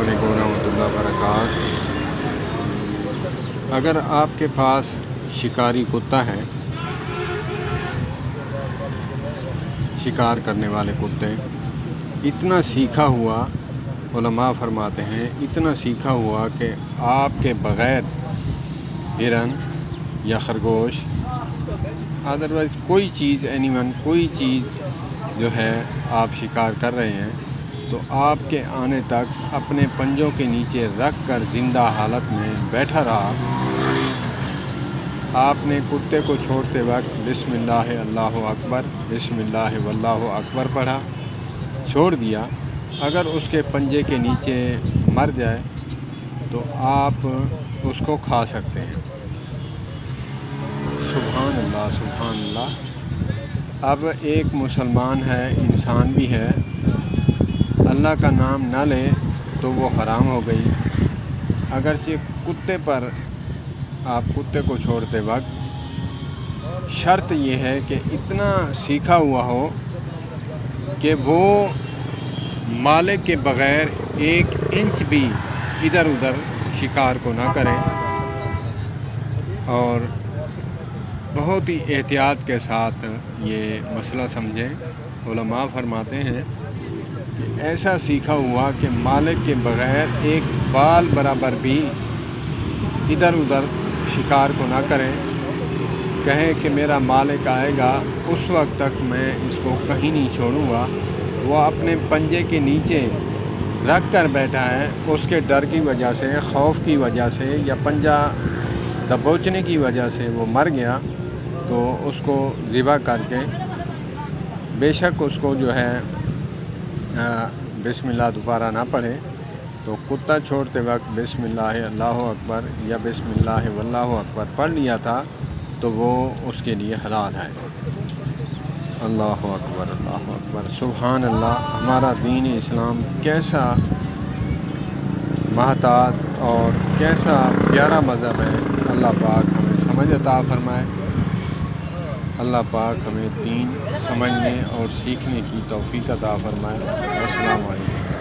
علیکم ورحمۃ اللہ وبرکاتہ۔ اگر آپ کے پاس شکاری کتا ہے، شکار کرنے والے کتے، اتنا سیکھا ہوا، علماء فرماتے ہیں اتنا سیکھا ہوا کہ آپ کے بغیر ہرن یا خرگوش ادروائز کوئی چیز کوئی چیز جو ہے آپ شکار کر رہے ہیں تو آپ کے آنے تک اپنے پنجوں کے نیچے رکھ کر زندہ حالت میں بیٹھا رہا۔ آپ نے کتے کو چھوڑتے وقت بسم اللہ اللہ اکبر، بسم اللہ واللہ اکبر پڑھا، چھوڑ دیا، اگر اس کے پنجے کے نیچے مر جائے تو آپ اس کو کھا سکتے ہیں۔ سبحان اللہ سبحان اللہ۔ اب ایک مسلمان ہے، انسان بھی ہے، اللہ کا نام نہ لے تو وہ حرام ہو گئی۔ اگرچہ کتے پر آپ کتے کو چھوڑتے وقت شرط یہ ہے کہ اتنا سیکھا ہوا ہو کہ وہ مالک کے بغیر 1 انچ بھی ادھر ادھر شکار کو نہ کرے، اور بہت ہی احتیاط کے ساتھ یہ مسئلہ سمجھیں۔ علماء فرماتے ہیں کہ ایسا سیکھا ہوا کہ مالک کے بغیر 1 بال برابر بھی ادھر ادھر شکار کو نہ کریں، کہیں کہ میرا مالک آئے گا اس وقت تک میں اس کو کہیں نہیں چھوڑوں گا، وہ اپنے پنجے کے نیچے رکھ کر بیٹھا ہے، اس کے ڈر کی وجہ سے، خوف کی وجہ سے یا پنجہ دبوچنے کی وجہ سے وہ مر گیا، تو اس کو ذبح کر کے بے شک اس کو جو ہے بسم اللہ دوبارہ نہ پڑھے، تو کتا چھوڑتے وقت بسم اللہ اللہ اکبر یا بسم اللہ واللہ اکبر پڑھ لیا تھا تو وہ اس کے لیے حلال ہے۔ اللہ اکبر اللہ اکبر، سبحان اللہ۔ ہمارا دین اسلام کیسا محتاط اور کیسا پیارا مذہب ہے، اللہ پاک ہمیں سمجھ عطا فرمائے، اللہ پاک ہمیں دین سمجھنے اور سیکھنے کی توفیق عطا فرمائے۔ السلام علیکم۔